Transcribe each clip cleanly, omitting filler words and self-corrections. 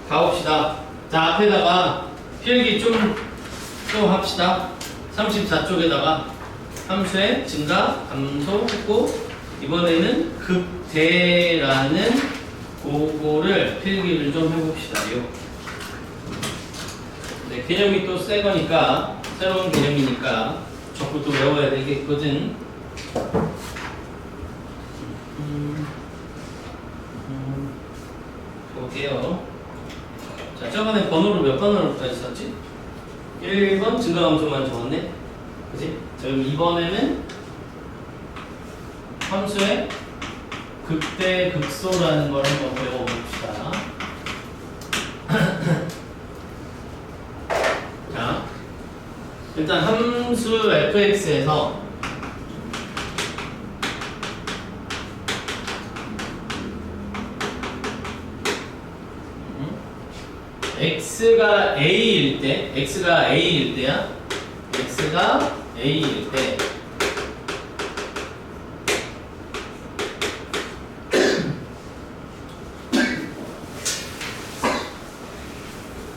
가봅시다. 자, 앞에다가 필기 좀 합시다. 34쪽에다가 함수의 증가, 감소 했고, 이번에는 극대라는 그거를 필기를 좀 해봅시다요. 네, 개념이 또 새 거니까, 새로운 개념이니까 적부터 외워야 되겠거든. 볼게요. 자, 저번에 번호를 몇 번으로까지 썼지? 1번 증가함수만 적었네? 그치? 자, 그럼 2번에는 함수의 극대 극소라는 걸 한번 배워봅시다. 자, 일단 함수 fx에서 x가 a일 때, x가 a일 때야. x가 a일 때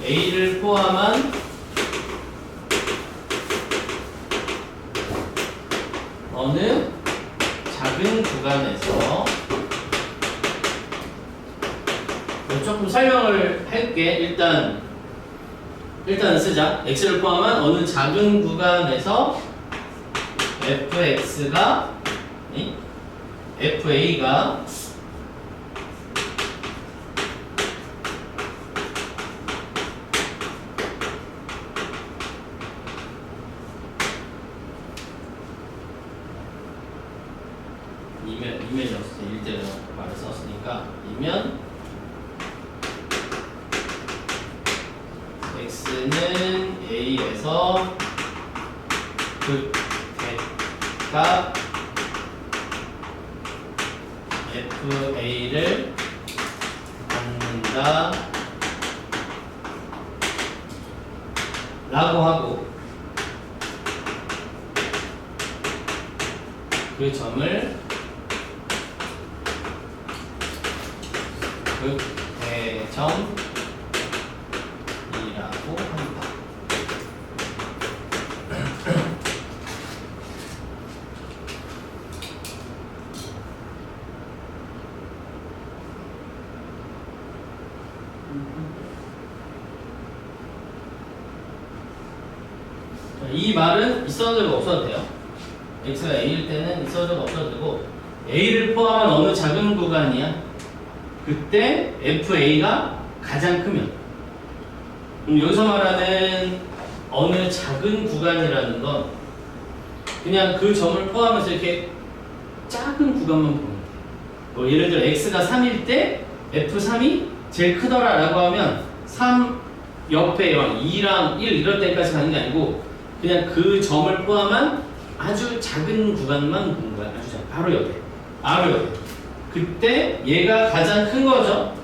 a를 포함한 어느 작은 구간에서 조금 설명을 할게. 일단 쓰자. x를 포함한 어느 작은 구간에서 fx가 fa가 이면이었을 때 1대로 말을 썼으니까 이면 x는 a에서 극대가 fa를 갖는다 라고 하고 그 점을 극대점이라고 한다. 이 말은 있어도 되고 없어도 돼요. x가 a일 때는 있어도 되고 없어도 되고 a를 포함한 어느 작은 구간이야. 그때 fa가 가장 크면 여기서 말하는 어느 작은 구간이라는 건 그냥 그 점을 포함해서 이렇게 작은 구간만 보면 돼. 뭐 예를 들어 x가 3일 때 f3이 제일 크더라 라고 하면 3 옆에 0, 2랑 1 이럴 때까지 가는 게 아니고 그냥 그 점을 포함한 아주 작은 구간만 보는 거야. 아주 작은, 바로 옆에. 바로 옆에. 그때 얘가 가장 큰 거죠.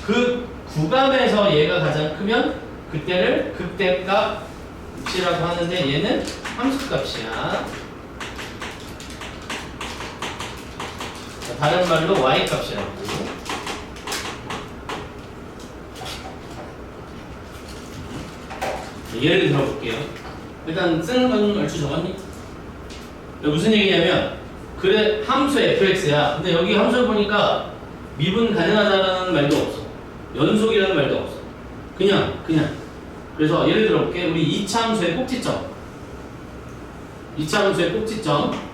그 구간에서 얘가 가장 크면 그때를 극대값이라고 하는데 얘는 함수값이야. 다른 말로 y값이라고. 예를 들어볼게요. 일단 쓰는 건 얼추 적었니? 무슨 얘기냐면 그래 함수 fx야. 근데 여기 함수를 보니까 미분 가능하다는 말도 없어. 연속이라는 말도 없어. 그냥. 그래서 예를 들어볼게. 우리 2차 함수의 꼭지점. 2차 함수의 꼭지점.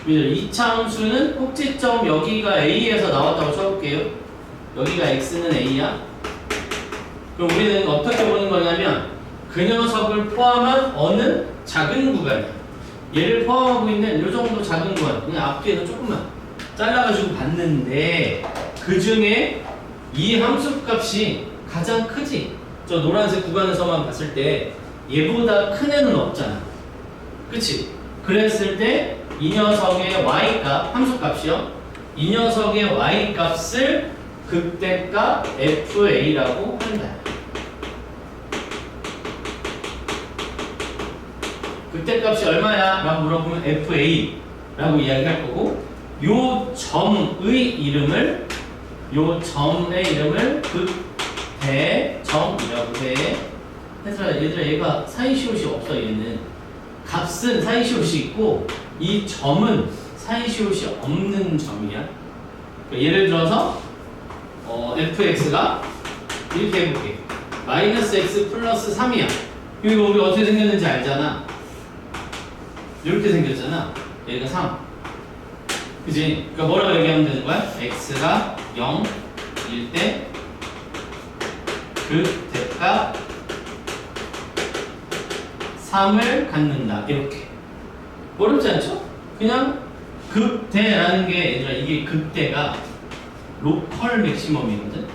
2차 함수는 꼭지점 여기가 a에서 나왔다고 쳐볼게요. 여기가 x는 a야. 그럼 우리는 어떻게 보는 거냐면 그 녀석을 포함한 어느 작은 구간이야. 얘를 포함하고 있는 이 정도 작은 구간, 그냥 앞뒤에서 조금만 잘라가지고 봤는데 그 중에 이 함수값이 가장 크지. 저 노란색 구간에서만 봤을 때 얘보다 큰 애는 없잖아. 그치? 그랬을 때 이 녀석의 y값, 함수값이요. 이 녀석의 y값을 극대값 fa라고 한다. 극대값이 얼마야? 라고 물어보면 fa 라고 이야기할 거고 요 점의 이름을 극대값 극대 점이라고 해. 얘들아 얘가 사이시옷이 없어. 얘는 값은 사이시옷이 있고 이 점은 사이시옷이 없는 점이야. 그러니까 예를 들어서 fx가 이렇게 해볼게. 마이너스 x 플러스 3이야. 이거 우리 어떻게 생겼는지 알잖아. 이렇게 생겼잖아. 얘가 3. 그지? 그러니까 뭐라고 얘기하면 되는 거야? x가 0일 때 극대값 3을 갖는다. 이렇게. 어렵지 않죠? 그냥 극대라는 게 얘들아 이게 극대가 로컬 맥시멈이거든.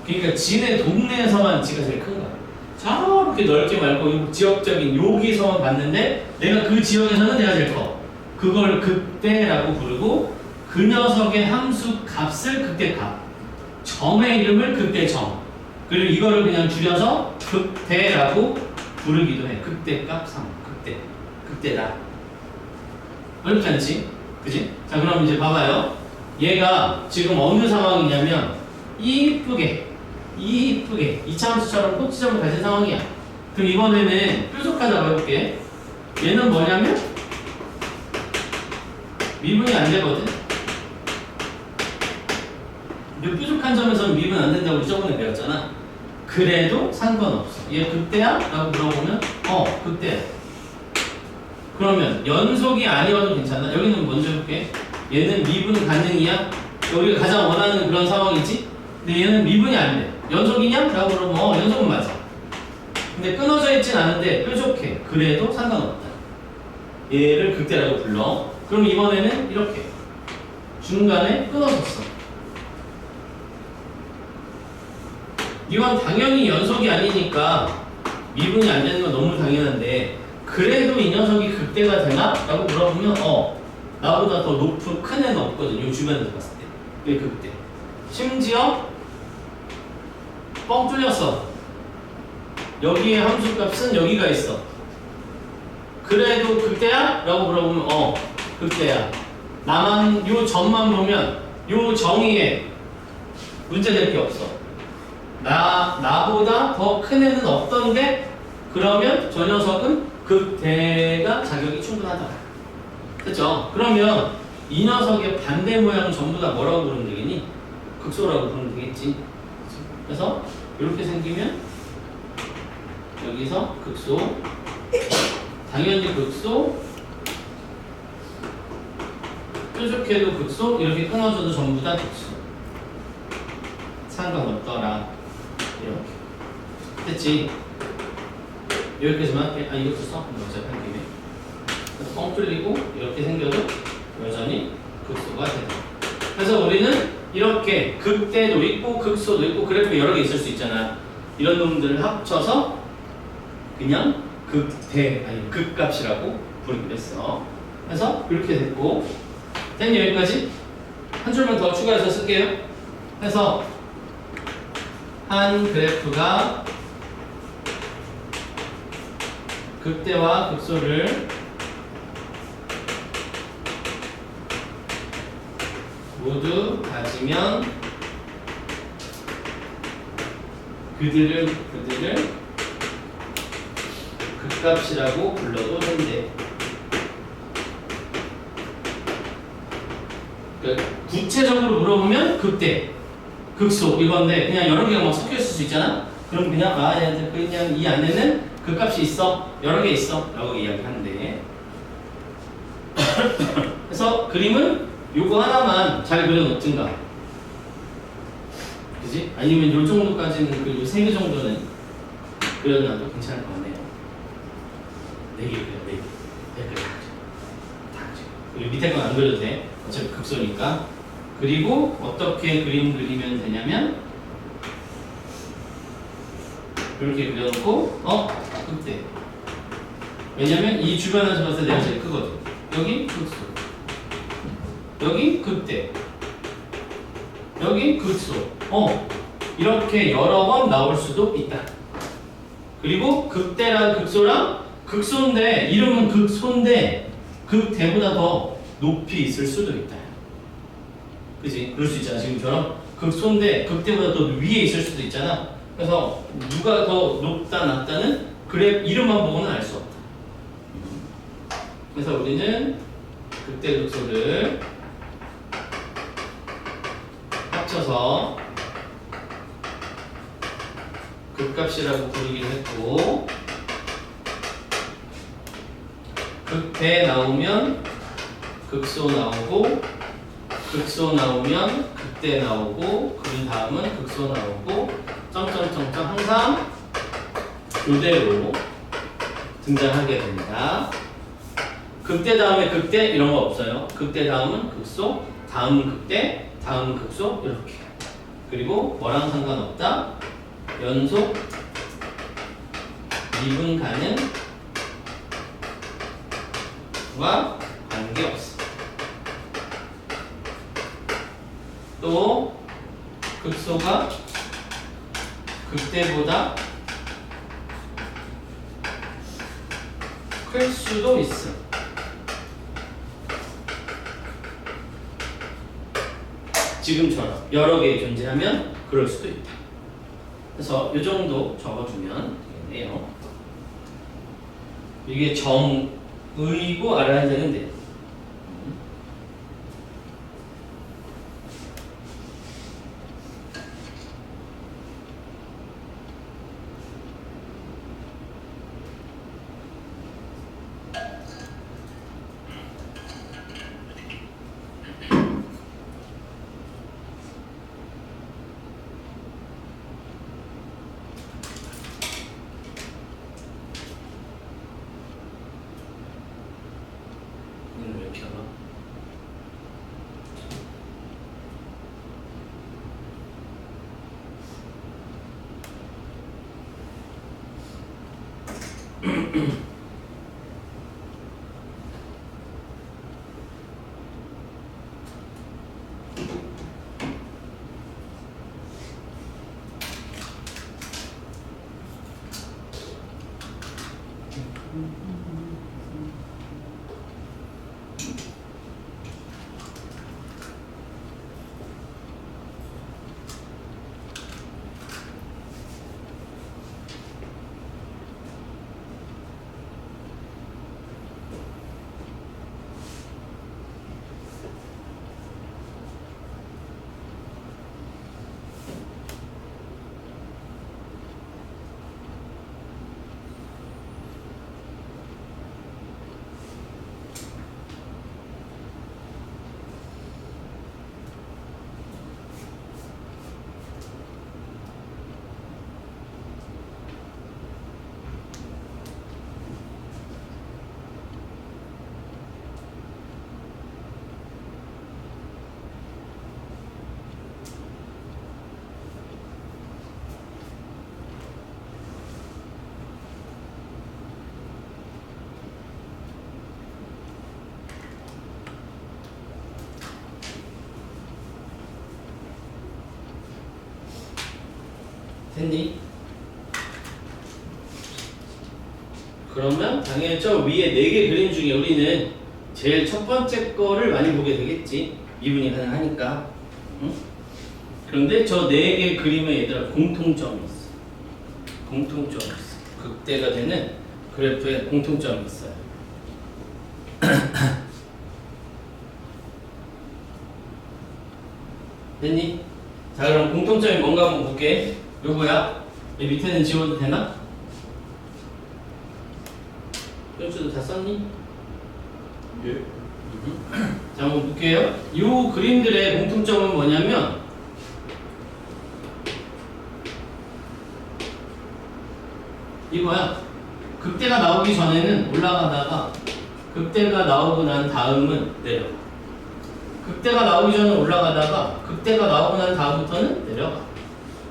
그러니까 지네 동네에서만 지가 제일 큰 거야. 저렇게 넓게 말고 지역적인 여기서만 봤는데 내가 그 지역에서는 내가 제일 커. 그걸 극대라고 부르고 그 녀석의 함수 값을 극대값, 점의 이름을 극대점, 그리고 이거를 그냥 줄여서 극대라고 부르기도 해. 극대값 3, 극대다. 어렵지 않지? 그지? 자, 그럼 이제 봐봐요. 얘가 지금 어느 상황이냐면 이쁘게 2차함수처럼 꼭지점을 가진 상황이야. 그럼 이번에는 뾰족하다고 해볼게. 얘는 뭐냐면 미분이 안 되거든. 근데 뾰족한 점에서는 미분 안 된다고 우리 저번에 배웠잖아. 그래도 상관없어. 얘 극대야? 라고 물어보면 극대야. 그러면 연속이 아니어도 괜찮아. 여기는 먼저 해볼게. 얘는 미분 가능이야? 여기가 가장 원하는 그런 상황이지? 근데 얘는 미분이 안 돼. 연속이냐? 라고 물어보면 연속은 맞아. 근데 끊어져 있진 않은데 뾰족해. 그래도 상관없다. 얘를 극대라고 불러. 그럼 이번에는 이렇게 중간에 끊어졌어. 이건 당연히 연속이 아니니까 미분이 안 되는 건 너무 당연한데 그래도 이 녀석이 극대가 되나? 라고 물어보면 나보다 더 높은 큰 애는 없거든. 요 주변에서 봤을 때. 그게 극대. 심지어 뻥 뚫렸어. 여기에 함수값은 여기가 있어. 그래도 극대야? 라고 물어보면 극대야. 나만 요 점만 보면 요 정의에 문제될 게 없어. 나보다 더 큰 애는 없던데 그러면 저 녀석은 극대가 자격이 충분하다. 그쵸? 그러면 이 녀석의 반대 모양은 전부 다 뭐라고 부르면 되겠니? 극소라고 부르면 되겠지. 그래서 이렇게 생기면 여기서 극소, 당연히 극소, 뾰족해도 극소, 이렇게 끊어져도 전부 다 극소. 상관없더라. 이렇게. 됐지? 여기까지만 할게. 이것도 써? 어차피 한 김에. 그래서 뻥 뚫리고 이렇게 생겨도 여전히 극소가 된다. 그래서 우리는 이렇게 극대도 있고 극소도 있고 그래프 여러 개 있을 수 있잖아. 이런 놈들을 합쳐서 그냥 극값이라고 부르기로 했어. 그래서 이렇게 됐고 여기까지 한 줄만 더 추가해서 쓸게요. 그래서 한 그래프가 극대와 극소를 모두 가지면 그들을 극값이라고 불러도 된대. 그러니까 구체적으로 물어보면 극대, 극소 이건데 그냥 여러 개가 막 섞여 있을 수 있잖아. 그럼 그냥 그냥 이 안에는 극값이 있어, 여러 개 있어 라고 이야기하는데 그래서 그림은 요거 하나만 잘 그려놓든가, 그지? 아니면 요 정도까지는 그 3개 정도는 그려놔도 괜찮을 것 같네요. 4개 그려, 4개. 다 그려. 밑에 건 안 그려도 돼. 어차피 극소니까. 그리고 어떻게 그림 그리면 되냐면 이렇게 그려놓고 극대. 왜냐면 이 주변에서 봤을 때 내가 제일 크거든. 여기 극소, 여기 극대, 여기 극소. 이렇게 여러 번 나올 수도 있다. 그리고 극대랑 극소랑 극소인데 이름은 극소인데 극대보다 더 높이 있을 수도 있다. 그지? 그럴 수 있잖아. 지금처럼 극소인데 극대보다 더 위에 있을 수도 있잖아. 그래서 누가 더 높다 낮다는 그래 이름만 보고는 알 수 없다. 그래서 우리는 극대 극소를 합쳐서 극값이라고 부르기도 했고, 극대 나오면 극소 나오고, 극소 나오면 극대 나오고, 그 다음은 극소 나오고, 점점점점 항상 교대로 등장하게 됩니다. 극대 다음에 극대 이런 거 없어요. 극대 다음은 극소, 다음은 극대, 다음은 극소 이렇게. 그리고 뭐랑 상관없다. 연속, 미분 가능과 관계없어. 또 극소가 극대보다 클 수도 있어. 지금처럼 여러 개 존재하면 그럴 수도 있다. 그래서 이 정도 적어주면 되겠네요. 이게 정의고 알아야 되는데. 왜 이렇게 하나? 됐니? 그러면 당연히 저 위에 4개 그림 중에 우리는 제일 첫 번째 거를 많이 보게 되겠지. 미분이 가능하니까. 응? 그런데 저 4개 그림에 얘들아 공통점이 있어. 공통점이 있어. 극대가 되는 그래프에 공통점이 있어요. 됐니? 자, 그럼 공통점이 뭔가 한번 볼게. 요거야. 이 밑에는 지워도 되나? 편수도 다 썼니? 예. 자, 한번 볼게요. 이 그림들의 공통점은 뭐냐면 이거야. 극대가 나오기 전에는 올라가다가 극대가 나오고 난 다음은 내려가. 극대가 나오기 전에 올라가다가 극대가 나오고 난 다음부터는 내려가.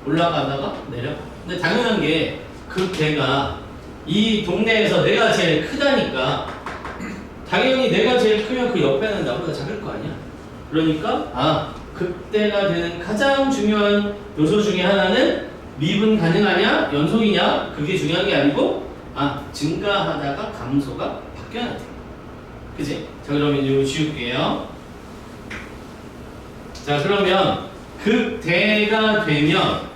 올라가다가 내려가. 근데 당연한 게 극대가 이 동네에서 내가 제일 크다니까 당연히 내가 제일 크면 그 옆에는 나보다 작을 거 아니야. 그러니까 극대가 되는 가장 중요한 요소 중에 하나는 미분 가능하냐 연속이냐 그게 중요한 게 아니고 증가하다가 감소가 바뀌어야 돼. 그치? 자, 그러면 이거 지울게요. 자, 그러면 극대가 되면,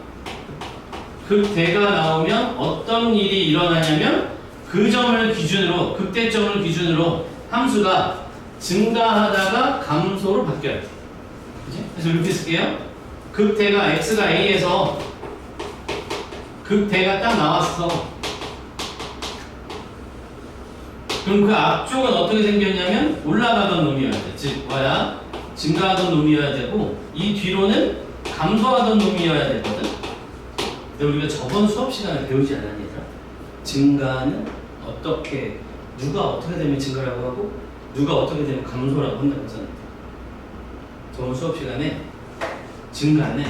극대가 나오면 어떤 일이 일어나냐면 그 점을 기준으로, 극대점을 기준으로 함수가 증가하다가 감소로 바뀌어요. 그치? 그래서 이렇게 쓸게요. 극대가 x가 a에서 극대가 딱 나왔어. 그럼 그 앞쪽은 어떻게 생겼냐면 올라가던 놈이어야 돼. 즉 뭐야? 증가하던 놈이어야 되고 이 뒤로는 감소하던 놈이어야 되거든. 근데 우리가 저번 수업 시간에 배우지 않았냐 얘들아? 증가는 어떻게, 누가 어떻게 되면 증가라고 하고 누가 어떻게 되면 감소라고 한다고 했었는데, 저번 수업 시간에 증가는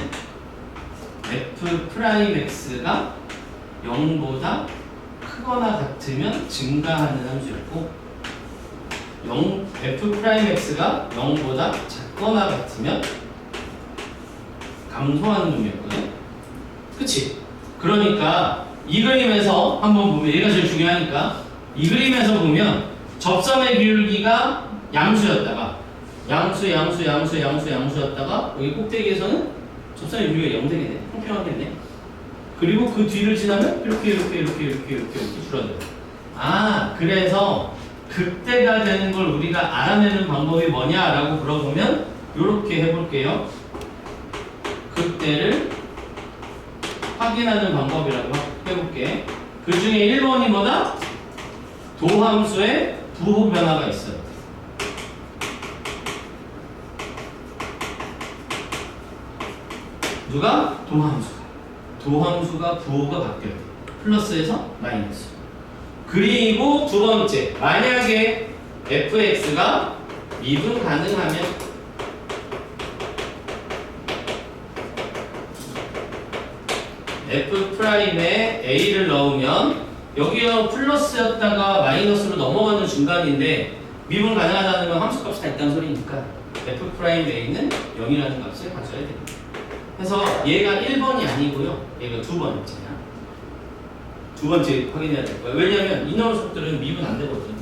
f'x가 0보다 크거나 같으면 증가하는 함수였고 f'x가 0보다 작거나 같으면 감소하는 놈이었거든. 그치? 그러니까 이 그림에서 한번 보면, 얘가 제일 중요하니까 이 그림에서 보면 접선의 기울기가 양수였다가 양수였다가 여기 꼭대기에서는 접선의 기울기가 0 되겠네. 평평하겠네. 그리고 그 뒤를 지나면 이렇게 줄어들어요. 아, 그래서 극대가 되는 걸 우리가 알아내는 방법이 뭐냐라고 물어보면 이렇게 해볼게요. 극대를 확인하는 방법이라고 해볼게. 그 중에 1번이 뭐다? 도함수의 부호 변화가 있어요. 누가? 도함수가 부호가 바뀌어요. 플러스에서 마이너스. 그리고 두 번째, 만약에 fx가 미분 가능하면 f'에 a를 넣으면 여기가 플러스였다가 마이너스로 넘어가는 중간인데 미분 가능하다는 건 함수값이 다 있다는 소리니까 f'a는 0이라는 값을 가져야 됩니다. 그래서 얘가 1번이 아니고요, 얘가 두 번째야. 두 번째 확인해야 될 거야. 왜냐하면 이 녀석들은 미분 안 되거든.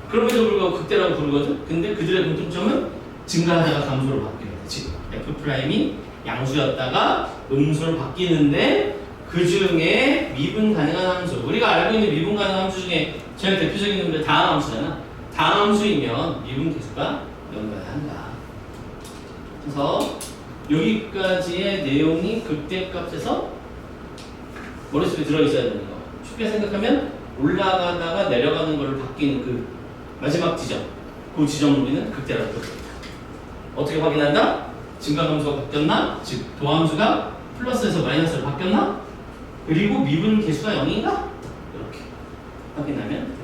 그럼에도 불구하고 극대라고 부르거든. 근데 그들의 공통점은 증가하다가 감소로 바뀌어요. 지금 f'이 양수였다가 음수로 바뀌는데 그 중에 미분 가능한 함수, 우리가 알고 있는 미분 가능한 함수 중에 제일 대표적인 놈들 다항함수잖아. 다항함수이면 미분 계수가 0이어야 한다. 그래서 여기까지의 내용이 극대값에서 머릿속에 들어있어야 되는 거. 쉽게 생각하면 올라가다가 내려가는 걸로 바뀌는 그 마지막 지점, 그 지점을 우리는 극대라고 부릅니다. 어떻게 확인한다? 증가함수가 바뀌었나? 즉 도함수가 플러스에서 마이너스로 바뀌었나? 그리고 미분 계수가 0인가? 이렇게 확인하면 된다.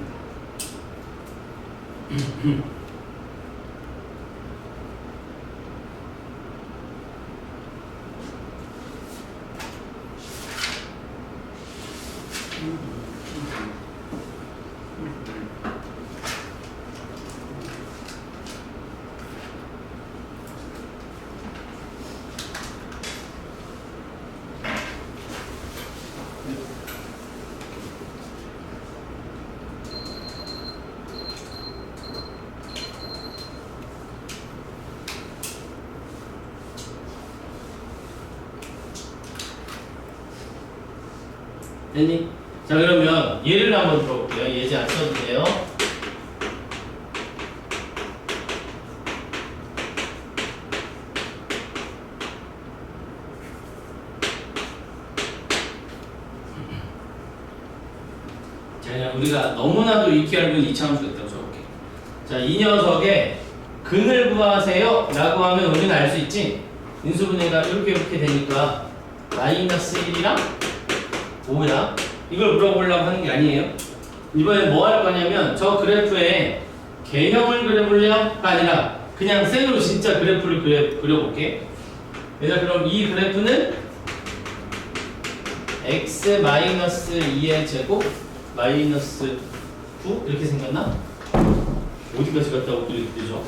됐니? 자, 그러면 예를 한번 들어볼게요. 예제 안 써도 돼요. 자, 그냥 우리가 너무나도 익히 알고 있는 이차함수가 있다고 적을게. 자, 이 녀석의 근을 구하세요 라고 하면 우리는 알 수 있지. 인수분해가 이렇게 되니까 마이너스 1이랑 5야. 이걸 물어보려고 하는 게 아니에요. 이번엔 뭐 할 거냐면 저 그래프에 개형을 그려볼래요가 아니라 그냥 생으로 진짜 그래프를 그려볼게. 그럼 이 그래프는 x-2의 제곱 마이너스 9 이렇게 생겼나? 어디까지 갔다고 그리죠?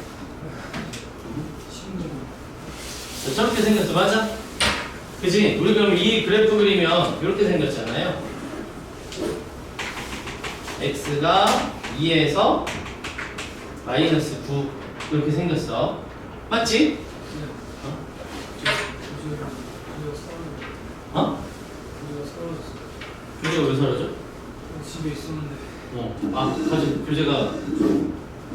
저렇게 생겼어, 맞아? 그치? 우리 그럼 이 그래프 그리면 이렇게 생겼잖아요. x가 2에서 마이너스 9 이렇게 생겼어. 맞지? 어? 교재가 사라졌어. 교재가 왜 사라져? 집에 있었는데 가지 교재가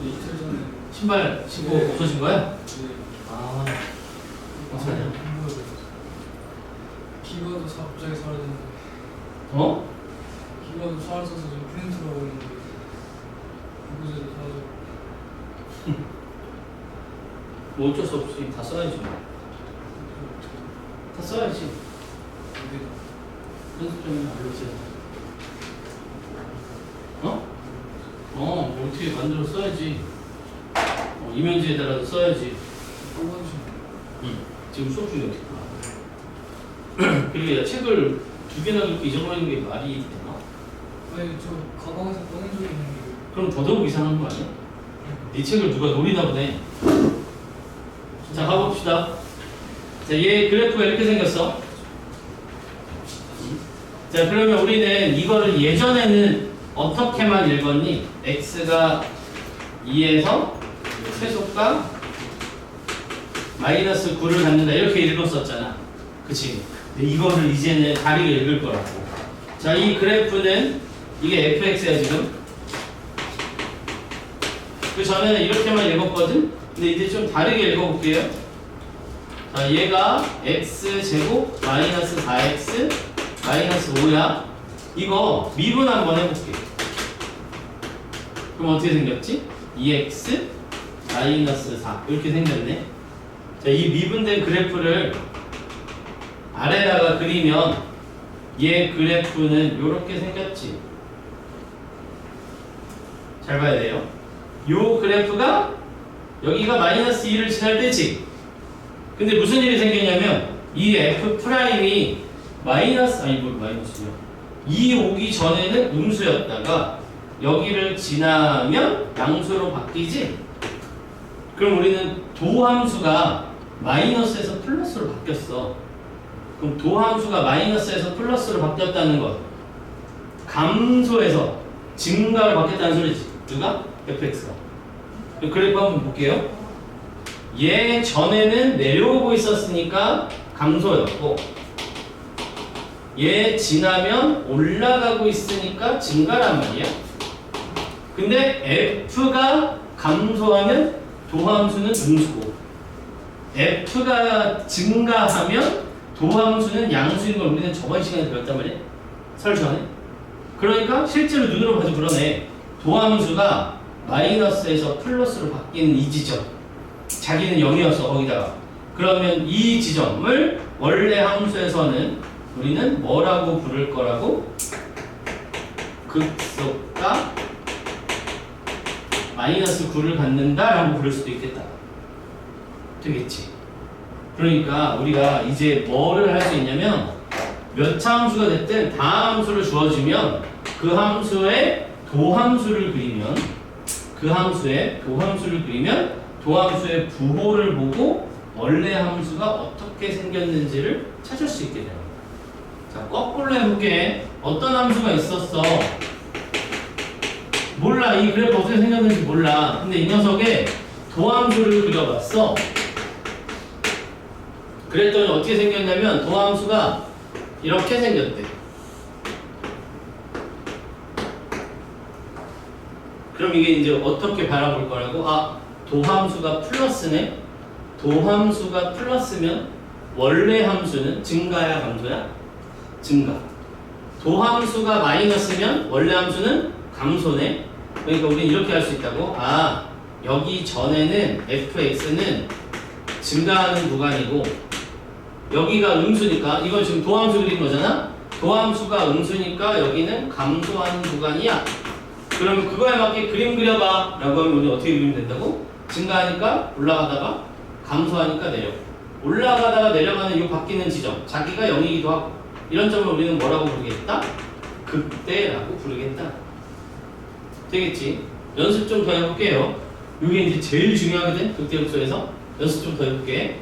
이틀 전에 신발 신고 네. 없어진 거야? 네. 아, 어떡하냐? 기가도 갑자기 사라졌는데 어? 기가도 사라져서 지금 프린트를 하고 있는데 교재도 사라졌고 뭐 어쩔 수 없이 다 써야지. 다 써야지. 연습 좀 알려주세요. 뭐 어떻게 만들어 써야지. 이면지에다가 써야지. 지금 수업 중에 어떻게 봐. 그리고 야, 책을 2개나 이렇게 잊어버리는 게 말이 되나? 아니 저 가방에서 꺼낸 적이 있는데 그럼 더더욱 이상한 거 아니야? 네 책을 누가 노리나 보네. 자, 가봅시다. 자, 얘 그래프가 이렇게 생겼어. 자, 그러면 우리는 이거를 예전에는 어떻게만 읽었니? x가 2에서 최소가 마이너스 9를 갖는다 이렇게 읽었었잖아. 그치? 근데 이거를 이제는 다르게 읽을 거라고. 자, 이 그래프는 이게 fx야 지금. 그 전에는 이렇게만 읽었거든? 근데 이제 좀 다르게 읽어볼게요. 자, 얘가 x제곱 마이너스 4x 마이너스 5야. 이거 미분 한번 해볼게. 그럼 어떻게 생겼지? 2x 마이너스 4 이렇게 생겼네. 자, 이 미분된 그래프를 아래다가 그리면 얘 그래프는 이렇게 생겼지. 잘 봐야 돼요. 요 그래프가 여기가 마이너스 2를 지날 때지. 근데 무슨 일이 생겼냐면 이 f 프라임이 마이너스요. 2 오기 전에는 음수였다가 여기를 지나면 양수로 바뀌지. 그럼 우리는 도함수가 마이너스에서 플러스로 바뀌었어. 그럼 도함수가 마이너스에서 플러스로 바뀌었다는 것, 감소에서 증가로 바뀌었다는 소리지. 누가? fx가. 그래프 한번 볼게요. 얘 전에는 내려오고 있었으니까 감소였고, 얘 지나면 올라가고 있으니까 증가란 말이야. 근데 f가 감소하면 도함수는 음수고, f가 증가하면 도함수는 양수인 걸 우리는 저번 시간에 배웠단 말이야. 설 전에. 그러니까 실제로 눈으로 봐도 그러네. 도함수가 마이너스에서 플러스로 바뀌는 이 지점, 자기는 0이었어 거기다가. 그러면 이 지점을 원래 함수에서는 우리는 뭐라고 부를 거라고? 극속가 마이너스 9를 갖는다라고 부를 수도 있겠다. 되겠지. 그러니까 우리가 이제 뭐를 할 수 있냐면 몇 차 함수가 됐든 다 함수를 주어지면 그 함수의 도함수를 그리면 도함수의 부호를 보고 원래 함수가 어떻게 생겼는지를 찾을 수 있게 돼요. 자, 거꾸로 해볼게. 어떤 함수가 있었어? 몰라. 이 그래프 어떻게 생겼는지 몰라. 근데 이 녀석의 도함수를 그려봤어. 그랬더니 어떻게 생겼냐면 도함수가 이렇게 생겼대. 그럼 이게 이제 어떻게 바라볼 거라고? 도함수가 플러스네? 도함수가 플러스면 원래 함수는 증가야 감소야? 증가. 도함수가 마이너스면 원래 함수는 감소네? 그러니까 우리는 이렇게 할 수 있다고. 여기 전에는 fx는 증가하는 구간이고 여기가 음수니까 이건 지금 도함수 그린 거잖아? 도함수가 음수니까 여기는 감소하는 구간이야. 그러면 그거에 맞게 그림 그려봐 라고 하면 우리 어떻게 그리면 된다고? 증가하니까 올라가다가 감소하니까 내려. 올라가다가 내려가는 이 바뀌는 지점, 자기가 0이기도 하고 이런 점을 우리는 뭐라고 부르겠다? 극대라고 부르겠다. 되겠지? 연습 좀 더 해볼게요. 이게 이제 제일 중요하거든. 극대역수에서 연습 좀 더 해볼게.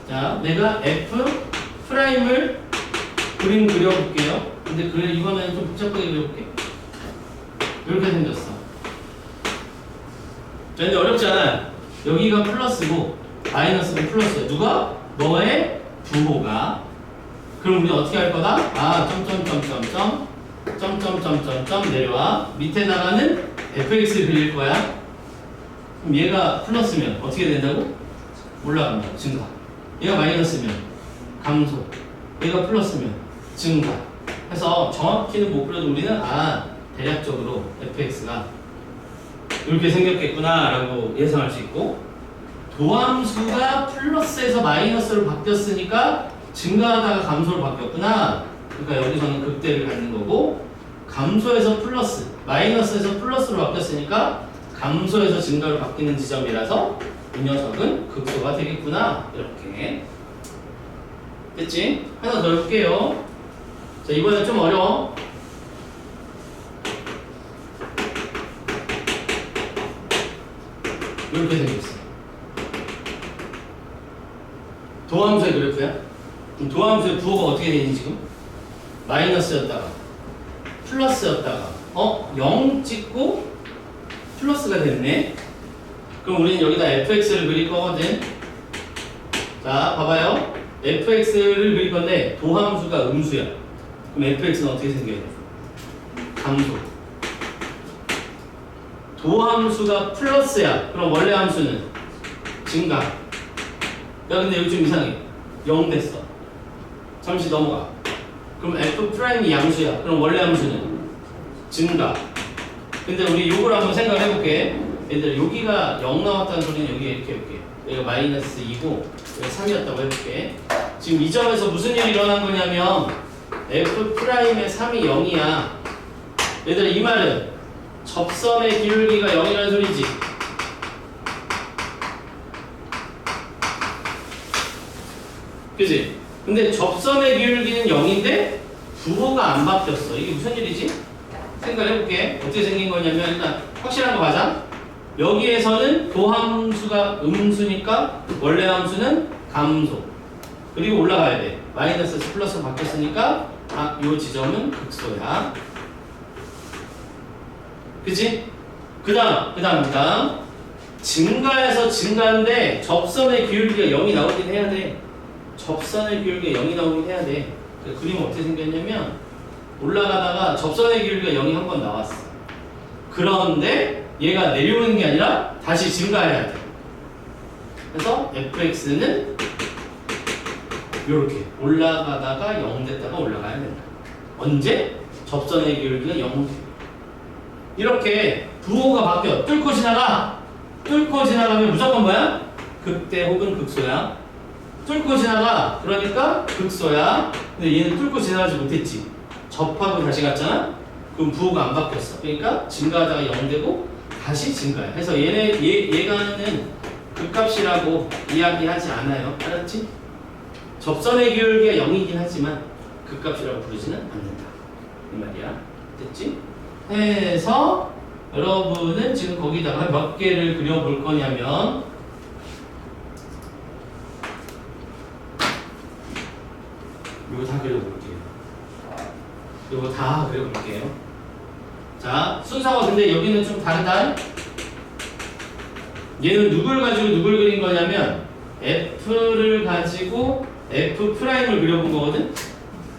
자, 내가 f 프라임을 그림 그려볼게요. 근데 이번에는 좀 복잡하게 그려볼게. 이렇게 생겼어. 자, 근데 어렵지 않아. 여기가 플러스고 마이너스가 플러스야. 누가? 너의 부호가. 그럼 우리 어떻게 할 거다? 아, 점점점점점 내려와. 밑에다가는 fx를 그릴 거야. 그럼 얘가 플러스면 어떻게 된다고? 올라간다. 증가. 얘가 마이너스면 감소. 얘가 플러스면 증가. 해서 정확히는 못 그려도 우리는 대략적으로 fx가 이렇게 생겼겠구나 라고 예상할 수 있고, 도함수가 플러스에서 마이너스로 바뀌었으니까 증가하다가 감소로 바뀌었구나. 그러니까 여기서는 극대를 갖는 거고, 감소에서 플러스, 마이너스에서 플러스로 바뀌었으니까 감소에서 증가로 바뀌는 지점이라서 이 녀석은 극소가 되겠구나. 이렇게 됐지? 하나 더 해볼게요. 자, 이번엔 좀 어려워. 이렇게 생겼어. 도함수의 그래프야. 그럼 도함수의 부호가 어떻게 되니 지금? 마이너스였다가 플러스였다가 0 찍고 플러스가 됐네. 그럼 우리는 여기다 fx를 그릴 거거든. 자, 봐봐요. fx를 그릴 건데 도함수가 음수야. 그럼 fx는 어떻게 생겨요? 감소. 도함수가 플러스야. 그럼 원래 함수는 증가. 야, 근데 여기 좀 이상해. 0 됐어. 잠시 넘어가. 그럼 f' 양수야. 그럼 원래 함수는 증가. 근데 우리 요걸 한번 생각해 볼게. 얘들 여기가 0 나왔다는 소리는 여기 이렇게 해볼게. 여기가 마이너스 2고 여기가 3이었다고 해볼게. 지금 이 점에서 무슨 일이 일어난 거냐면 f'의 3이 0이야. 얘들아, 이 말은 접선의 기울기가 0이라는 소리지. 그치? 근데 접선의 기울기는 0인데 부호가 안 바뀌었어. 이게 무슨 일이지? 생각해볼게. 어떻게 생긴 거냐면 일단 확실한 거 가자. 여기에서는 도함수가 음수니까 원래 함수는 감소. 그리고 올라가야 돼. 마이너스에서 플러스로 바뀌었으니까 요 지점은 극소야. 그치? 그 다음 증가해서 증가인데 접선의 기울기가 0이 나오긴 해야 돼. 접선의 기울기가 0이 나오긴 해야 돼. 그림은 어떻게 생겼냐면 올라가다가 접선의 기울기가 0이 한 번 나왔어. 그런데 얘가 내려오는 게 아니라 다시 증가해야 돼. 그래서 fx는 이렇게 올라가다가 0 됐다가 올라가야 된다. 언제? 접선의 기울기가 0 돼. 이렇게 부호가 바뀌어. 뚫고 지나가면 무조건 뭐야? 극대 혹은 극소야. 뚫고 지나가. 그러니까 극소야. 근데 얘는 뚫고 지나가지 못했지. 접하고 다시 갔잖아? 그럼 부호가 안 바뀌었어. 그러니까 증가하다가 0 되고 다시 증가해. 그래서 얘가는 극값이라고 이야기하지 않아요. 알았지? 접선의 기울기가 0이긴 하지만 극값이라고 부르지는 않는다. 이 말이야. 됐지? 해서 여러분은 지금 거기다가 몇 개를 그려볼 거냐면 이거 다 그려볼게요. 이거 다 그려볼게요. 자, 순서가 근데 여기는 좀 다르다. 얘는 누굴 가지고 누굴 그린 거냐면 f를 가지고 f'을 그려본 거거든.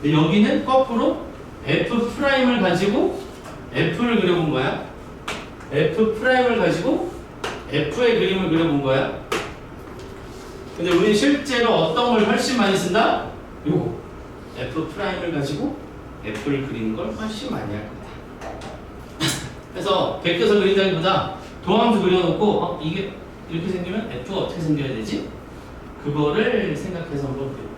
근데 여기는 거꾸로 f'을 가지고 f를 그려본 거야. f'을 가지고 f의 그림을 그려본 거야. 근데 우리는 실제로 어떤 걸 훨씬 많이 쓴다? 요거 f'을 가지고 f를 그리는 걸 훨씬 많이 할 거다. 그래서 베껴서 그린다기보다 도함수 그려놓고 이게 이렇게 생기면 f가 어떻게 생겨야 되지? 그거를 생각해서 한번 그려볼게요.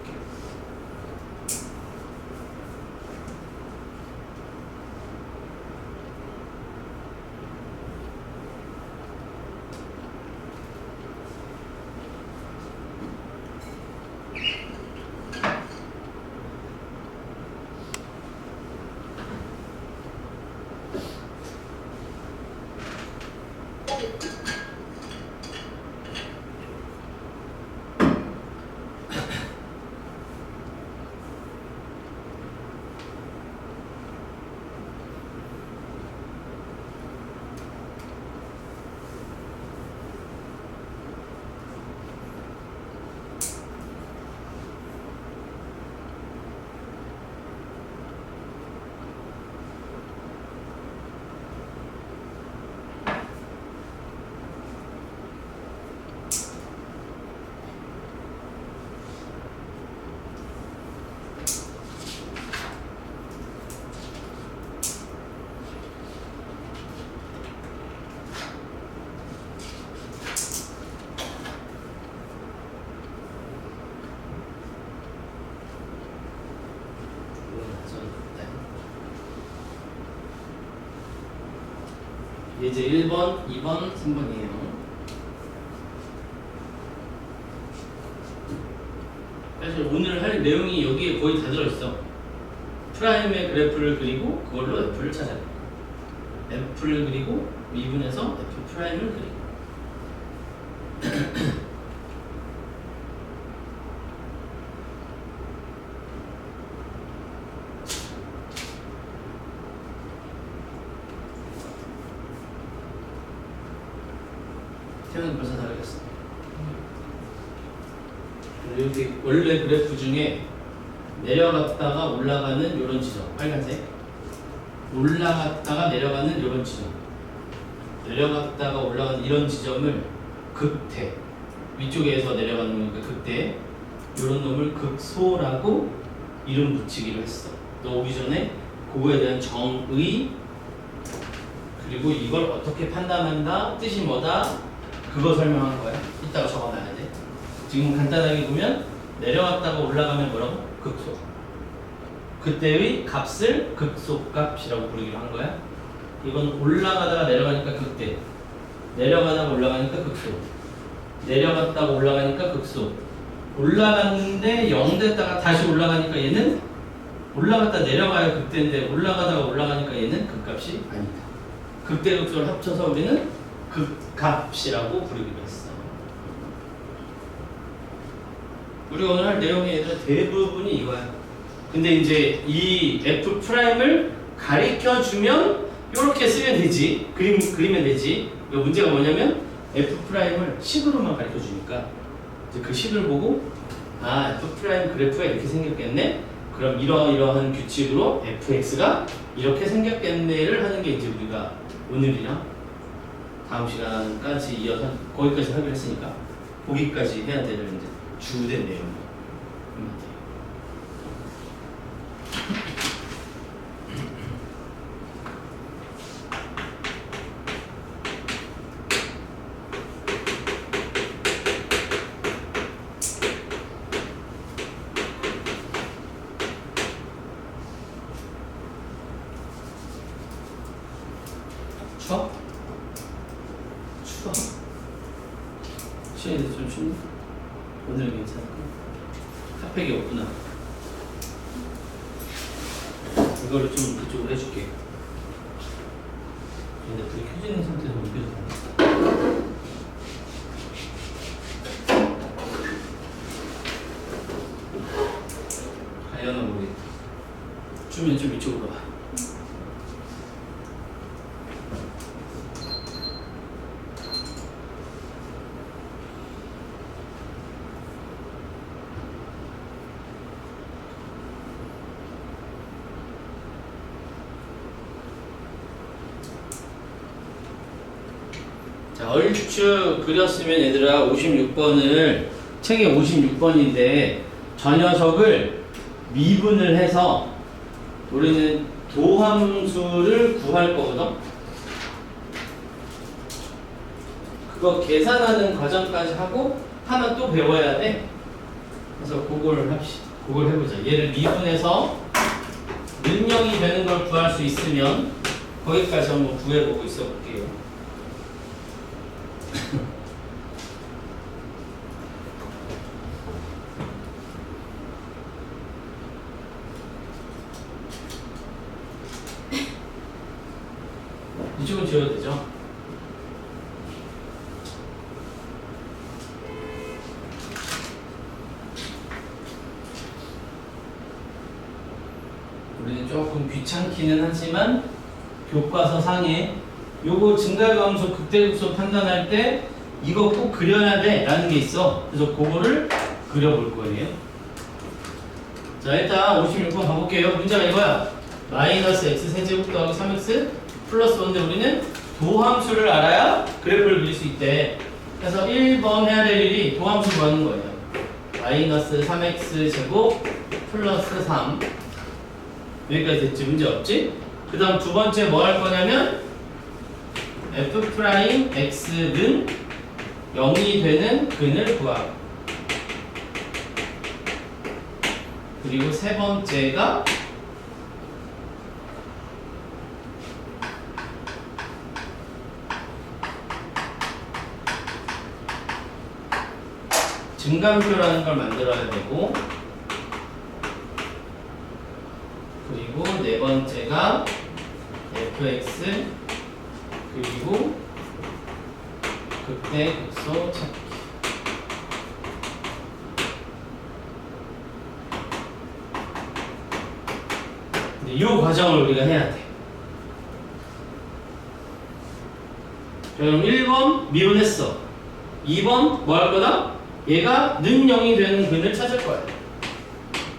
이제 1번, 2번, 3번이에요. 사실 오늘 할 내용이 여기에 거의 다 들어있어. 프라임의 그래프를 그리고 그걸로 F를 찾아내. F를 그리고 미분해서 F 프라임을 그리고. 태어는 벌써 다 그렸어. 여기 원래 그래프 중에 내려갔다가 올라가는 이런 지점, 빨간색. 올라갔다가 내려가는 이런 지점. 내려갔다가 올라가는 이런 지점을 극대. 위쪽에서 내려가는 거니까 극대. 이런 놈을 극소라고 이름 붙이기로 했어. 너 오기 전에 그거에 대한 정의, 그리고 이걸 어떻게 판단한다, 뜻이 뭐다, 그거 설명한 거야. 이따가 적어놔야 돼. 지금 간단하게 보면 내려갔다가 올라가면 뭐라고? 극소. 그때의 값을 극소값이라고 부르기로 한 거야. 이건 올라가다가 내려가니까 극대, 내려가다가 올라가니까 극소, 내려갔다가 올라가니까 극소. 올라갔는데 0 됐다가 다시 올라가니까 얘는 올라갔다 내려가야 극대인데 올라가다가 올라가니까 얘는 극값이 아니다. 극대 극소를 합쳐서 우리는 극값이라고 부르기로 했어. 우리가 오늘 할 내용의 얘들은 대부분이 이거야. 근데 이제 이 F 프라임을 가리켜 주면 이렇게 쓰면 되지. 그리면 되지. 문제가 뭐냐면 F 프라임을 식으로만 가리켜 주니까 이제 그 식을 보고 아, F 프라임 그래프가 이렇게 생겼겠네. 그럼 이러이러한 규칙으로 fx가 이렇게 생겼겠네를 하는 게 이제 우리가 오늘이랑 다음 시간까지 이어서 거기까지 하기로 했으니까 거기까지 해야 되는 이제 주된 내용입니다. 추워? 추워? 시간이 좀 춥네? 오늘은 괜찮을까? 핫팩이 없구나. 이거를 좀 그쪽으로 해줄게. 근데 불이 켜져 있는 상태에서 못 켜져. 가려나 모르겠다. 추면 좀 이쪽으로 와. 자, 얼추 그렸으면 얘들아 56번을 책에 56번인데 저 녀석을 미분을 해서 우리는 도함수를 구할 거거든. 그거 계산하는 과정까지 하고 하나 또 배워야 돼. 그래서 그걸 합시다. 그걸 해보자. 얘를 미분해서 능력이 되는 걸 구할 수 있으면 거기까지 한번 구해보고 있어 볼게요. 이쪽은 지워도 되죠? 우리는 조금 귀찮기는 하지만 교과서 상에 요거 증가함수 극대극소 판단할 때 이거 꼭 그려야 돼 라는 게 있어. 그래서 그거를 그려볼 거예요. 자, 일단 56번 가볼게요. 문제가 이거야. 마이너스 x 세제곱 더하기 3x 플러스 1인데 우리는 도함수를 알아야 그래프를 그릴 수 있대. 그래서 1번 해야 될 일이 도함수 구하는 거예요. 마이너스 3x 제곱 플러스 3 여기까지 됐지? 문제 없지? 그 다음 두 번째 뭐 할 거냐면 f 프라임 x는 0이 되는 근을 구하고, 그리고 세 번째가 증간표라는 걸 만들어야 되고, 그리고 네 번째가 fx 그리고 극대 극소 찾기. 근데 이 과정을 우리가 해야 돼. 그럼 1번 미분했어. 2번 뭐 할 거다? 얘가 는 0이 되는 근을 찾을 거야.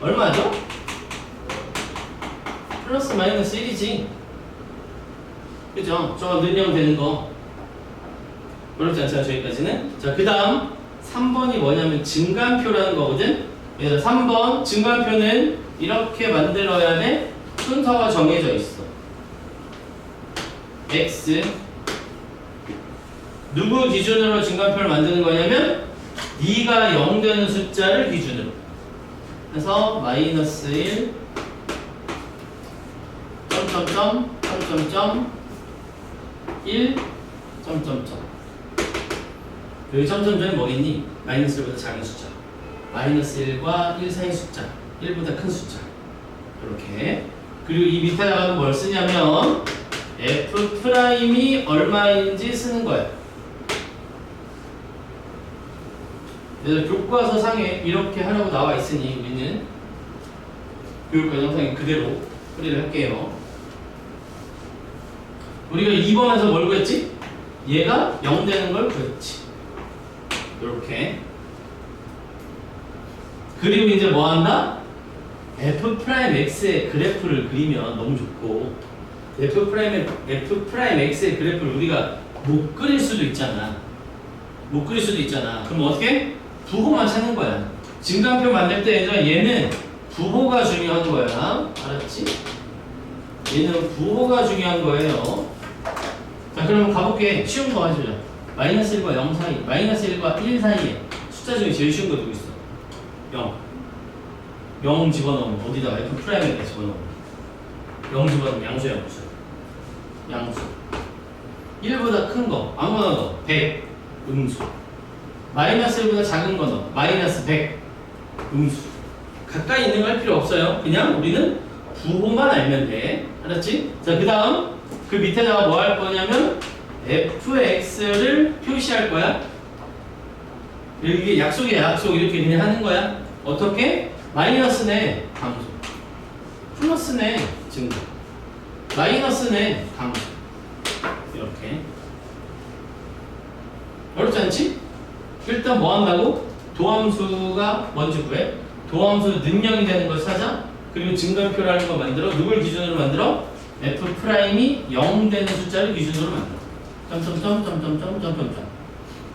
얼마죠? 플러스 마이너스 1이지. 그죠? 저거 는 0 되는 거. 어렵지 않잖아, 저기까지는. 자, 그 다음 3번이 뭐냐면 증간표라는 거거든. 그래서 3번 증간표는 이렇게 만들어야 돼. 순서가 정해져 있어. x 누구 기준으로 증간표를 만드는 거냐면 네가 0 되는 숫자를 기준으로. 그래서 마이너스 1 점점점 점점점 1 점점점. 여기 점점점이 뭐겠니? 마이너스 1보다 작은 숫자. 마이너스 1과 1 사이 숫자. 1보다 큰 숫자. 이렇게. 그리고 이 밑에다가 뭘 쓰냐면 f 프라임이 얼마인지 쓰는 거야. 그래서 교과서 상에 이렇게 하라고 나와 있으니 우리는 교육과정상에 그대로 처리를 할게요. 우리가 2번에서 뭘 구했지? 얘가 0 되는 걸 구했지. 이렇게. 그리고 이제 뭐 한다? f'x의 그래프를 그리면 너무 좋고, f'x의 그래프를 우리가 못 그릴 수도 있잖아. 못 그릴 수도 있잖아. 그럼 어떻게? 부호만 찾는 거야. 증간표 만들 때 얘는 부호가 중요한 거야. 알았지? 얘는 부호가 중요한 거예요. 자, 그럼 가볼게. 쉬운 거 가져자. 마이너스 1과 0 사이, 마이너스 1과 1 사이에 숫자 중에 제일 쉬운 거 누구 있어? 0. 0 집어넣으면 어디다가 f 프라임에다 집어넣으면 0 집어넣으면 양수야, 양수. 양수. 1보다 큰 거 아무거나 넣어. 100 음수. 마이너스 1보다 작은 거 넣어. 마이너스 100 음수. 가까이 있는 거 할 필요 없어요. 그냥 우리는 부호만 알면 돼. 알았지? 자, 그 다음 그 밑에다가 뭐 할 거냐면 fx를 표시할 거야. 이게 약속이야, 약속. 이렇게 그냥 하는 거야. 어떻게? 마이너스네 감소, 플러스네 증가, 마이너스네 감소. 이렇게. 어렵지 않지? 일단 뭐 한다고? 도함수가 뭔지 구해. 도함수 는 0이 되는 걸 찾아. 그리고 증간표라는 거 만들어. 누굴 기준으로 만들어? f 프라임이 0 되는 숫자를 기준으로 만들어. 점점점.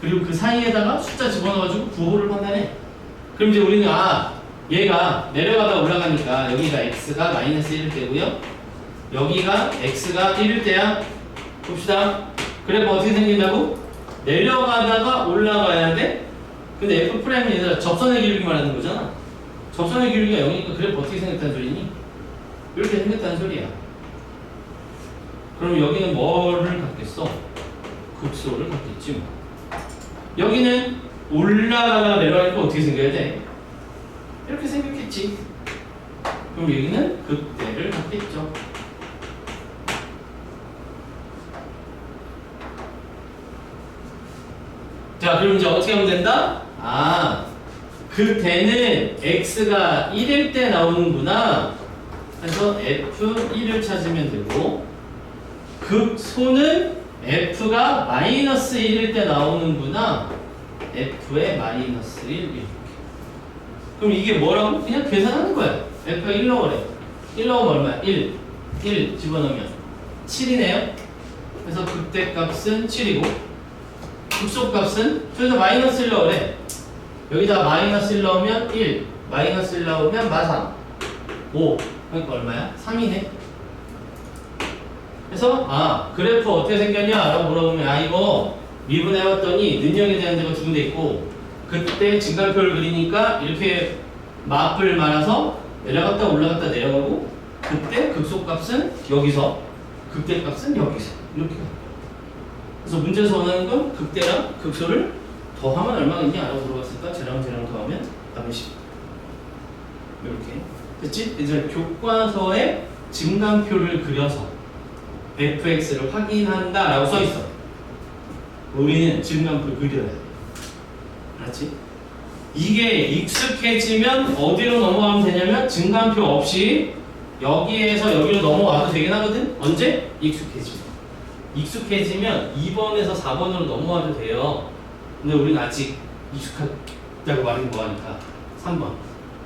그리고 그 사이에다가 숫자 집어넣어가지고 부호를 판단해. 그럼 이제 우리는 얘가 내려가다 올라가니까 여기가 x가 마이너스 1일 때고요. 여기가 x가 1일 때야. 봅시다. 그래프 어떻게 생긴다고? 내려가다가 올라가야 돼. 근데 f 프라임은 얘들아 접선의 기울기 말하는 거잖아. 접선의 기울기가 0이니까 그래프 어떻게 생겼다는 소리니? 이렇게 생겼다는 소리야. 그럼 여기는 뭐를 갖겠어? 극소를 갖겠지 뭐. 여기는 올라가다가 내려가니까 어떻게 생겨야 돼? 이렇게 생겼겠지. 그럼 여기는 극대를 갖겠죠. 자, 그럼 이제 어떻게 하면 된다? 극대는 x가 1일 때 나오는구나. 그래서 f1을 찾으면 되고, 극소는 f가 마이너스 1일 때 나오는구나. f의 마이너스 1 이렇게. 그럼 이게 뭐라고? 그냥 계산하는 거야. f가 1 넣으래. 1 넣으면 얼마야? 1 집어넣으면 7이네요. 그래서 극대값은 7이고 극소값은 저기다 마이너스 1 넣으래. 여기다 마이너스 1 넣으면 1, 마이너스 1 넣으면 마삼 5. 그러니까 얼마야? 3이네. 그래서 그래프 어떻게 생겼냐? 라고 물어보면 이거 미분해봤더니 능력에 대한 데가 두 군데 있고, 그때 증간표를 그리니까 이렇게 마플 말아서 내려갔다 올라갔다 내려가고, 그때 극소값은 여기서, 극대값은 여기서 이렇게. 그래서 문제에서 원하는 건 극대랑 극소를 더하면 얼마겠냐? 라고 물어봤으니까 쟤랑 더하면 답은 10. 이렇게 됐지? 이제 교과서에 증감표를 그려서 fx를 확인한다 라고 써있어. 우리는 증감표를 그려야 돼. 알았지? 이게 익숙해지면 어디로 넘어가면 되냐면 증감표 없이 여기에서 여기로 넘어와도 되긴 하거든? 언제? 익숙해지면 2번에서 4번으로 넘어와도 돼요. 근데 우리는 아직 익숙하다고 말이 뭐하니까 3번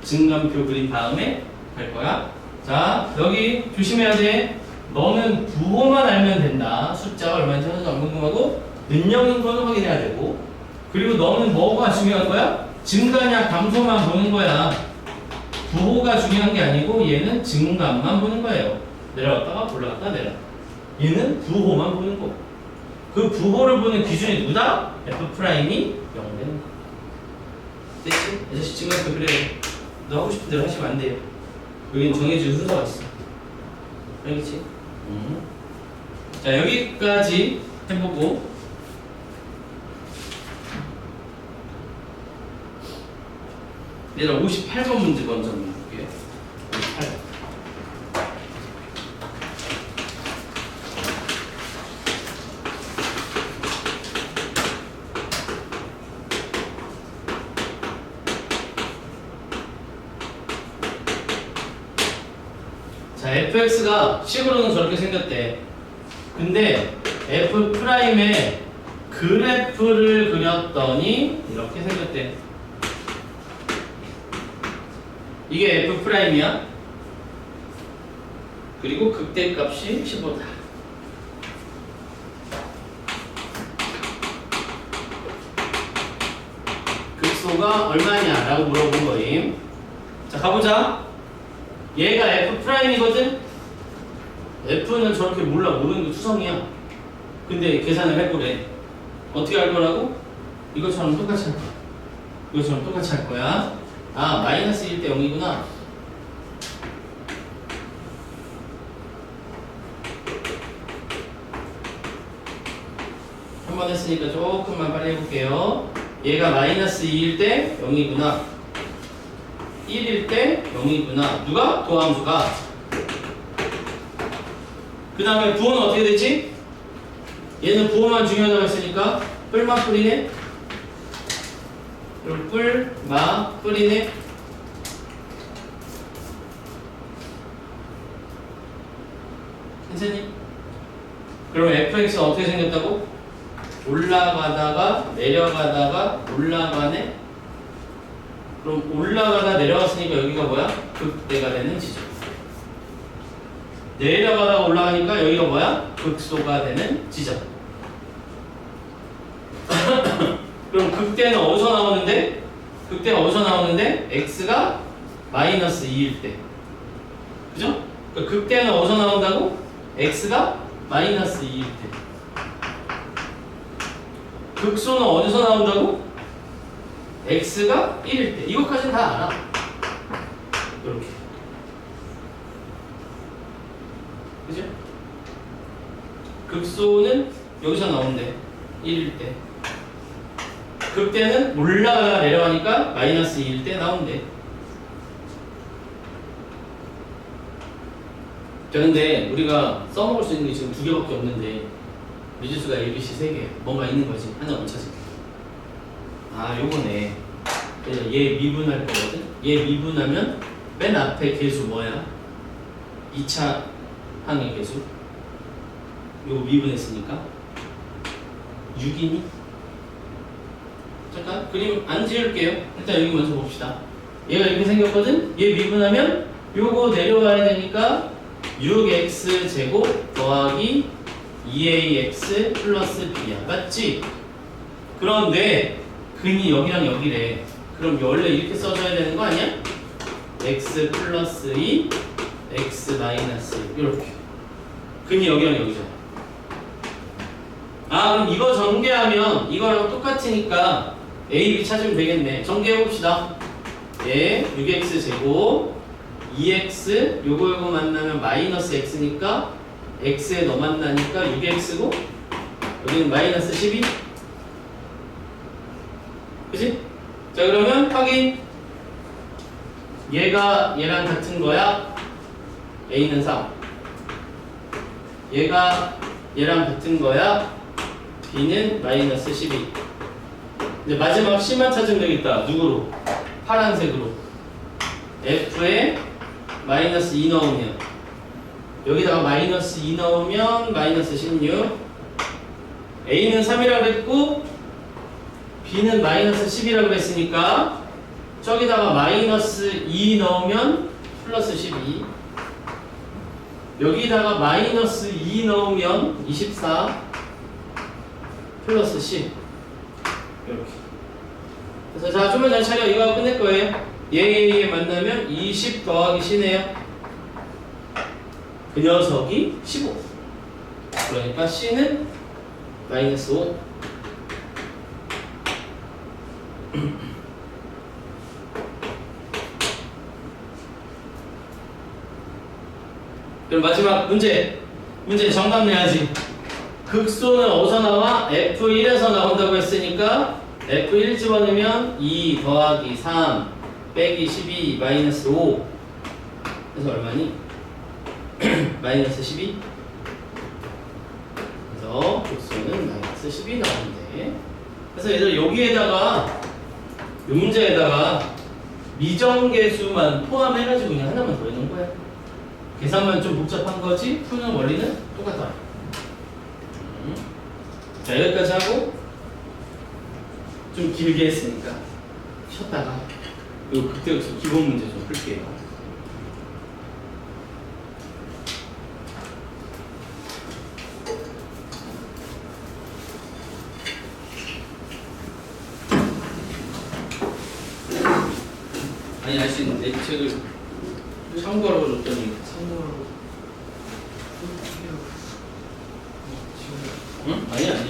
증감표 그린 다음에 갈 거야. 자, 여기 조심해야 돼. 너는 부호만 알면 된다. 숫자가 얼마인지 하나도 안 궁금하고 능력인 거는 확인해야 되고, 그리고 너는 뭐가 중요한 거야? 증가냐 감소만 보는 거야. 부호가 중요한 게 아니고 얘는 증감만 보는 거예요. 내려갔다가 올라갔다 내려. 얘는 부호만 보는 거. 그 부호를 보는 기준이 누구다? F 프라임이 0 되는 거. 됐지? 아저씨 증감표 그래. 너 하고 싶은 대로 하시면 안 돼요. 여기는 정해진 순서가 있어. 알겠지? 자, 여기까지 해보고 얘들아 58번 문제 먼저 볼게요. 58번. 자, fx가 식으로는 저렇게 생겼대. 근데 f 프라임에 그래프를 그렸더니 이렇게 생겼대. 이게 f 프라임이야. 그리고 극대값이 15다. 극소가 얼마냐 라고 물어본 거임. 자, 가보자. 얘가 f 프라임이거든. f는 저렇게 몰라. 모르는 거 투성이야. 근데 계산을 해보래. 어떻게 할 거라고? 이것처럼 똑같이 할 거야. 이것처럼 똑같이 할 거야. 아, 마이너스 1 대 0이구나. 한 번 했으니까 조금만 빨리 해볼게요. 얘가 마이너스 2일 때 0이구나. 1일 때 0이구나. 누가? 도함수가. 그 다음에 부호는 어떻게 되지? 얘는 부호만 중요하다고 했으니까 뿔만 뿌리네. 그럼 뿔, 마, 뿌리네. 괜찮니? 그럼 fx가 어떻게 생겼다고? 올라가다가 내려가다가 올라가네. 그럼 올라가다 내려갔으니까 여기가 뭐야? 극대가 되는 지점. 내려가다가 올라가니까 여기가 뭐야? 극소가 되는 지점. 그럼 극대는 어디서 나오는데? 극대가 어디서 나오는데? x가 마이너스 2일 때. 그죠? 그러니까 극대는 어디서 나온다고? x가 마이너스 2일 때. 극소는 어디서 나온다고? x가 1일 때. 이것까지는 다 알아. 이렇게. 그죠? 극소는 여기서 나온대. 1일 때. 극대는 올라가 내려가니까 마이너스 2일 때 나온대. 자, 근데 우리가 써먹을 수 있는 게 지금 2개밖에 없는데 미지수가 A, B, C 3개. 뭔가 있는 거지. 하나 못 찾을게. 아, 요거네. 얘 미분할 거거든. 얘 미분하면 맨 앞에 개수 뭐야? 2차 항의 개수. 요거 미분했으니까 6이니? 잠깐 그림 안 지울게요. 일단 여기 먼저 봅시다. 얘가 이렇게 생겼거든. 얘 미분하면 요거 내려가야 되니까 6x 제곱 더하기 2ax 플러스 b야. 맞지? 그런데 근이 여기랑 여기래. 그럼 원래 이렇게 써줘야 되는 거 아니야? x 플러스 2 x 마이너스 1 이렇게. 근이 여기랑 여기잖아. 아, 그럼 이거 전개하면 이거랑 똑같으니까 a, b 찾으면 되겠네. 전개해봅시다. 예, 6x 제곱 2x 요거 만나면 마이너스 x니까 x에 너 만나니까 6x고 여기는 마이너스 12. 그치? 자 그러면 확인. 얘가 얘랑 같은 거야. A는 3. 얘가 얘랑 같은 거야. B는 마이너스 12. 이제 마지막 C만 찾으면 되겠다. 누구로? 파란색으로. F에 마이너스 2 넣으면 여기다가 마이너스 2 넣으면 마이너스 16. A는 3이라고 그랬고 B는 마이너스 10이라고 그랬으니까 저기다가 마이너스 2 넣으면 플러스 12. 여기다가 마이너스 2 넣으면 24 플러스 10. 이렇게. 그래서 자 좀만 잘 차려. 이거 하고 끝낼 거예요. 얘 만나면 20 더하기 C네요. 그 녀석이 15. 그러니까 C는 마이너스 5. 그럼 마지막 문제 정답 내야지. 극소는 어디서 나와? F1에서 나온다고 했으니까 F1 집어넣으면 2 더하기 3 빼기 12 마이너스 5 그래서 얼마니? 마이너스 12. 그래서 극소는 마이너스 10이 나오는데 그래서 얘들 여기에다가 이 문제에다가 미정계수만 포함해가지고 그냥 하나만 더 해놓은 거야. 계산만 좀 복잡한 거지 푸는 원리는 똑같아. 자 여기까지 하고 좀 길게 했으니까 쉬었다가 요 그때 기본 문제 좀 풀게요. 아니 알 수 있는데 이 책을 참고하라고 줬더니 참고로 응? 아니야